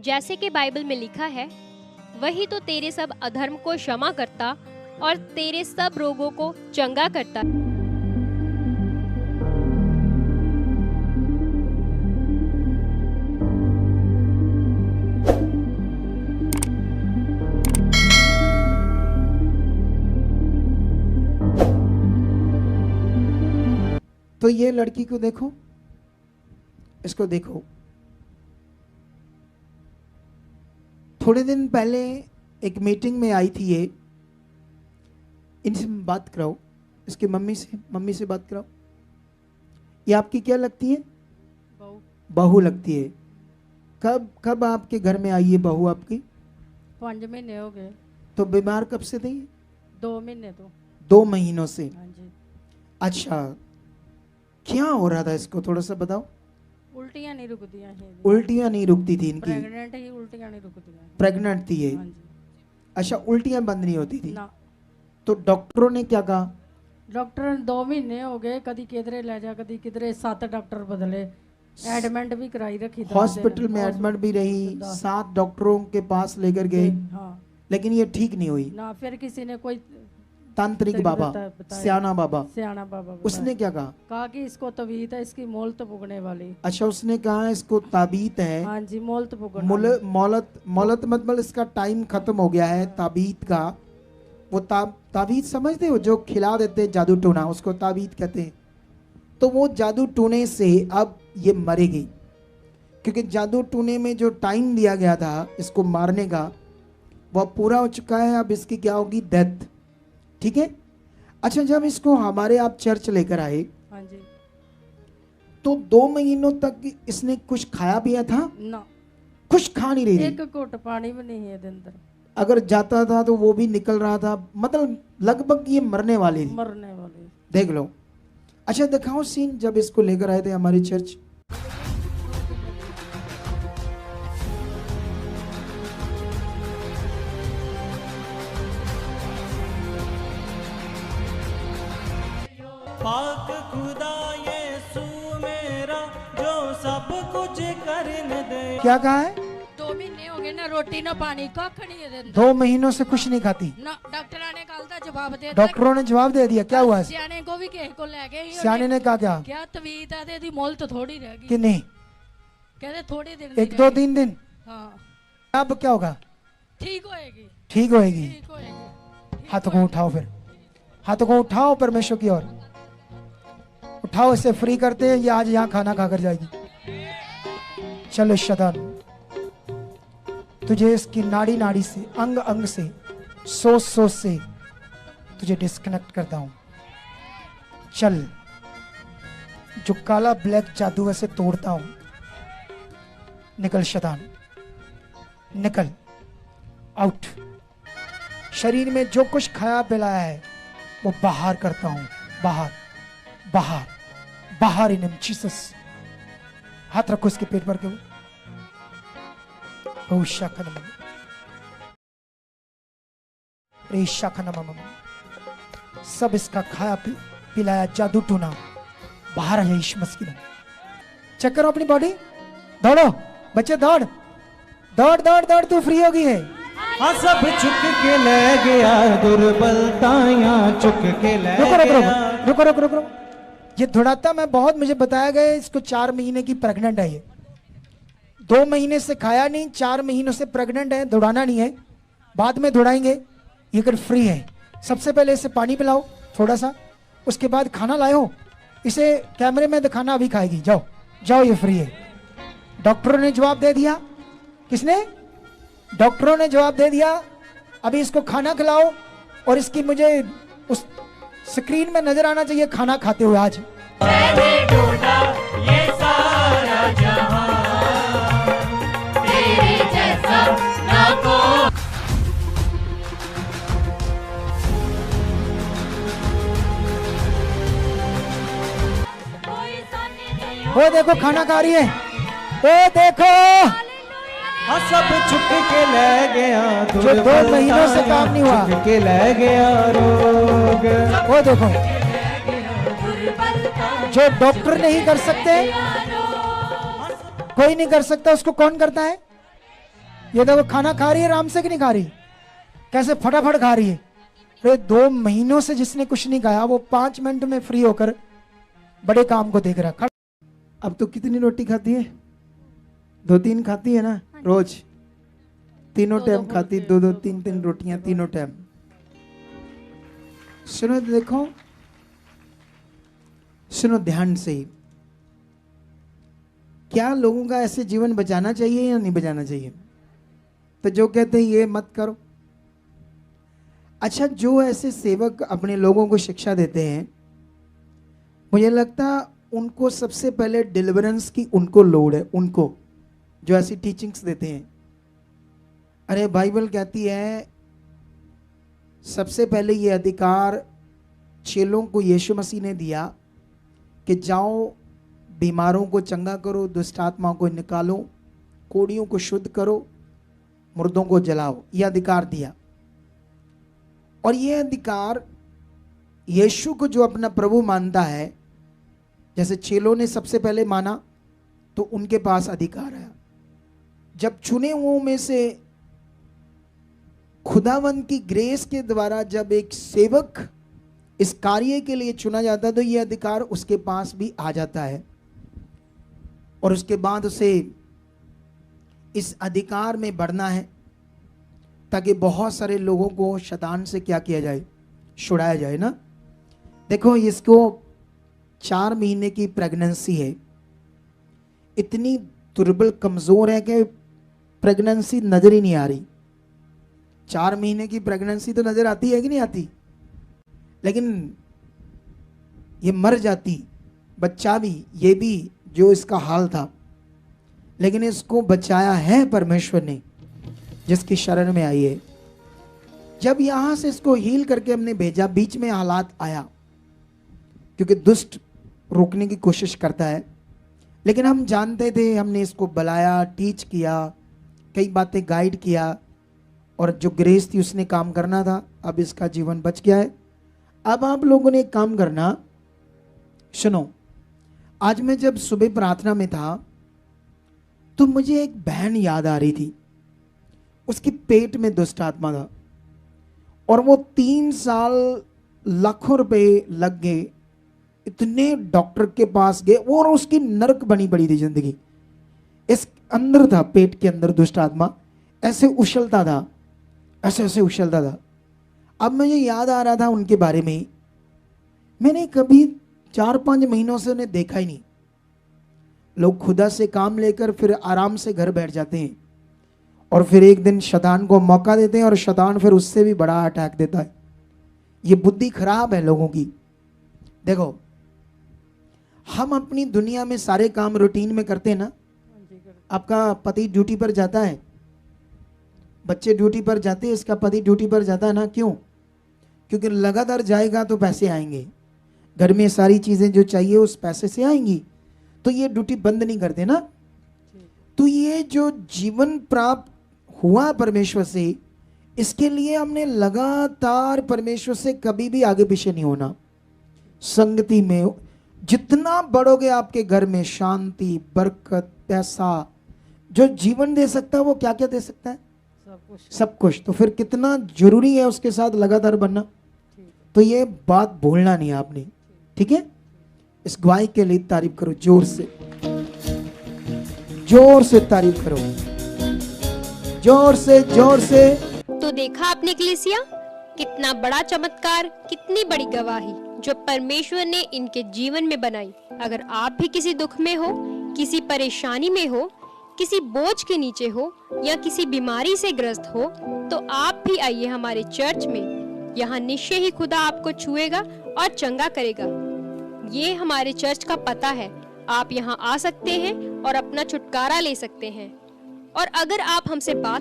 जैसे कि बाइबल में लिखा है, वही तो तेरे सब अधर्म को क्षमा करता और तेरे सब रोगों को चंगा करता। तो ये लड़की को देखो, इसको देखो। थोड़े दिन पहले एक मीटिंग में आई थी ये। इनसे बात कराओ, इसकी मम्मी से बात कराओ। ये आपकी क्या लगती है? बहू लगती है। कब आपके घर में आई है बहू आपकी? 5 महीने हो गए। तो बीमार कब से थी? 2 महीने तो। 2 महीनों से। हाँ जी। अच्छा, क्या हो रहा था इसको थोड़ा सा बताओ। उल्टियां नहीं रुकती हैं। उल्टियां नहीं रुकती थी इनकी। प्रेग्नेंट ही उल्टियां नहीं रुकती हैं। प्रेग्नेंट थी ये? हाँ जी। अच्छा, उल्टियां बंद नहीं होती थी ना। तो डॉक्टरों ने क्या कहा? डॉक्टर 2 महीने हो गए, कदी किधरे ले जा, कदी किधरे, 7 डॉक्टर बदले, एडमिट भी कराई रखी। हॉस्पिटल में एडमिट भी रही, 7 डॉक्टरों के पास लेकर गए। हाँ। लेकिन ये ठीक नहीं हुई ना। फिर किसी ने कोई तांत्रिक बाबा, सियाना बाबा, उसने क्या कहा कि इसको तबीयत है, इसकी मौलत पुगने वाली। अच्छा, उसने कहा इसको ताबीत है। हाँ जी, मौलत पुगने। मौलत मतलब इसका टाइम खत्म हो गया है ताबीत का। वो ताबीत समझते हो, जो खिला देते जादू टूना, उसको ताबीत कहते हैं। तो वो जादू टूने से अब ये मरेगी, क्योंकि जादू टूने में जो टाइम दिया गया था इसको मारने का वह पूरा हो चुका है। अब इसकी क्या होगी? डेथ। ठीक है। अच्छा, जब इसको हमारे आप चर्च लेकर आए, हाँ जी, तो 2 महीनों तक इसने कुछ खाया पिया था ना? कुछ खा नहीं रही थी। एक घुट पानी भी नहीं है अंदर। अगर जाता था तो वो भी निकल रहा था, मतलब लगभग ये मरने वाली थी। मरने वाली। देख लो। अच्छा, दिखाओ सीन जब इसको लेकर आए थे हमारी चर्च। पाक खुदा यीशु मेरा, जो सब कुछ करने दे। क्या कहा है? 2 महीने हो गए ना, रोटी ना पानी, कख नहीं है। 2 महीनों से कुछ नहीं खाती ना। डॉक्टर ने कल का जवाब दे दिया। डॉक्टरों ने जवाब दे दिया? क्या हुआ? सियाने को भी किसी को ले गए। सियाने ने कहा क्या तबीयत है तेरी, मोल तो थोड़ी रह गई कि नहीं? कहते थोड़ी दिन, 1-2-3 दिन। हाँ। अब क्या होगा? ठीक होएगी। ठीक होएगी। ठीक होएगी। हाथों को उठाओ, फिर हाथों को उठाओ परमेश्वर की ओर उठाओ। इसे फ्री करते हैं, ये आज यहाँ खाना खाकर जाएगी। चलो शैतान, तुझे इसकी नाड़ी नाड़ी से, अंग अंग से, सोच सोच से तुझे डिस्कनेक्ट करता हूं। चल, जो काला ब्लैक जादू है से तोड़ता हूं। निकल शैतान, निकल, आउट। शरीर में जो कुछ खाया पिलाया है वो बाहर करता हूं। बाहर बाहर बाहर, इन जीसस। हाथ रखो इसके पेट पर के। सब इसका खाया पिलाया जादू टूना बाहर आ जाए यीशु मसीह में। चेक करो अपनी बॉडी। दौड़ो बच्चे, दौड़ दौड़ दौड़ दौड़, तू फ्री हो गई है। हाँ, सब चुक के ले गया, दुर्बलतायां चुक के ले गया। रुको रुको रुको। ये धुड़ाता मैं बहुत, मुझे बताया गया इसको 4 महीने की प्रेग्नेंट है। ये 2 महीने से खाया नहीं, 4 महीनों से प्रेग्नेंट है। दौड़ाना नहीं है, बाद में दौड़ाएंगे। ये कर फ्री है। सबसे पहले इसे पानी पिलाओ थोड़ा सा, उसके बाद खाना लाओ। इसे कैमरे में दिखाना, अभी खाएगी। जाओ जाओ, ये फ्री है। डॉक्टरों ने जवाब दे दिया। किसने? डॉक्टरों ने जवाब दे दिया। अभी इसको खाना खिलाओ, और इसकी मुझे उस स्क्रीन में नजर आना चाहिए खाना खाते हुए। आज ये सारा जहां तेरे जैसा ना कोई। वो देखो खाना खा रही है, वो देखो। हाँ, सब छुप के ले गया, जो 2 महीनों से काम नहीं हुआ, छुप के ले गया रोग। वो देखो, जो डॉक्टर नहीं कर सकते, कोई नहीं कर सकता, उसको कौन करता है? ये देखो खाना खा रही है आराम से कि नहीं खा रही, कैसे फटाफट खा रही है। अरे 2 महीनों से जिसने कुछ नहीं खाया वो 5 मिनट में फ्री होकर बड़े काम को देख रहा। अब तो कितनी रोटी खाती है? 2-3 खाती है ना रोज, तीनों टाइम खाती, 2-2 3-3 रोटियां तीनों टाइम। सुनो देखो, सुनो ध्यान से, क्या लोगों का ऐसे जीवन बचाना चाहिए या नहीं बचाना चाहिए? तो जो कहते हैं ये मत करो। अच्छा, जो ऐसे सेवक अपने लोगों को शिक्षा देते हैं, मुझे लगता उनको सबसे पहले डिलीवरेंस की उनको लोड है, उनको जो ऐसी टीचिंग्स देते हैं। अरे बाइबल कहती है सबसे पहले ये अधिकार चेलों को यीशु मसीह ने दिया कि जाओ बीमारों को चंगा करो, दुष्ट आत्माओं को निकालो, कोड़ियों को शुद्ध करो, मुर्दों को जलाओ। यह अधिकार दिया। और यह अधिकार यीशु को जो अपना प्रभु मानता है, जैसे चेलों ने सबसे पहले माना तो उनके पास अधिकार है। जब चुने हुओं में से खुदावंद की ग्रेस के द्वारा जब एक सेवक इस कार्य के लिए चुना जाता है तो यह अधिकार उसके पास भी आ जाता है। और उसके बाद उसे इस अधिकार में बढ़ना है ताकि बहुत सारे लोगों को शैतान से क्या किया जाए, छुड़ाया जाए ना। देखो, इसको 4 महीने की प्रेगनेंसी है, इतनी दुर्बल कमजोर है कि प्रेगनेंसी नजर ही नहीं आ रही। 4 महीने की प्रेगनेंसी तो नजर आती है कि नहीं आती, लेकिन ये मर जाती, बच्चा भी, ये भी जो इसका हाल था, लेकिन इसको बचाया है परमेश्वर ने जिसकी शरण में आई है। जब यहां से इसको हील करके हमने भेजा, बीच में हालात आया क्योंकि दुष्ट रोकने की कोशिश करता है, लेकिन हम जानते थे, हमने इसको बुलाया, टीच किया, कई बातें गाइड किया, और जो ग्रेस थी उसने काम करना था। अब इसका जीवन बच गया है। अब आप लोगों ने एक काम करना, सुनो, आज मैं जब सुबह प्रार्थना में था तो मुझे एक बहन याद आ रही थी, उसके पेट में दुष्ट आत्मा था और वो 3 साल लाखों रुपए लग गए, इतने डॉक्टर के पास गए और उसकी नरक बनी पड़ी थी जिंदगी। इस अंदर था, पेट के अंदर दुष्ट आत्मा ऐसे उछलता था, ऐसे ऐसे उछलता था। अब मुझे याद आ रहा था उनके बारे में, मैंने कभी 4-5 महीनों से उन्हें देखा ही नहीं। लोग खुदा से काम लेकर फिर आराम से घर बैठ जाते हैं और फिर एक दिन शैतान को मौका देते हैं और शैतान फिर उससे भी बड़ा अटैक देता है। ये बुद्धि खराब है लोगों की। देखो, हम अपनी दुनिया में सारे काम रूटीन में करते हैं ना। आपका पति ड्यूटी पर जाता है, बच्चे ड्यूटी पर जाते हैं, इसका पति ड्यूटी पर जाता है ना। क्यों? क्योंकि लगातार जाएगा तो पैसे आएंगे, घर में सारी चीजें जो चाहिए उस पैसे से आएंगी, तो ये ड्यूटी बंद नहीं करते ना। तो ये जो जीवन प्राप्त हुआ परमेश्वर से, इसके लिए हमने लगातार परमेश्वर से कभी भी आगे पीछे नहीं होना। संगति में जितना बढ़ोगे, आपके घर में शांति, बरकत, पैसा, जो जीवन दे सकता है वो क्या क्या दे सकता है? सब कुछ। तो फिर कितना जरूरी है उसके साथ लगातार बनना। तो ये बात भूलना नहीं आपने, ठीक है? इस गवाही के लिए तारीफ करो, जोर से, जोर से तारीफ करो, जोर से, जोर से। तो देखा आपने कलीसिया, कितना बड़ा चमत्कार, कितनी बड़ी गवाही जो परमेश्वर ने इनके जीवन में बनाई। अगर आप भी किसी दुख में हो, किसी परेशानी में हो, किसी बोझ के नीचे हो या किसी बीमारी से ग्रस्त हो, तो आप भी आइए हमारे चर्च में। यहाँ निश्चय ही खुदा आपको छुएगा और चंगा करेगा। ये हमारे चर्च का पता है। आप यहाँ आ सकते हैं और अपना छुटकारा ले सकते हैं। और अगर आप हमसे बात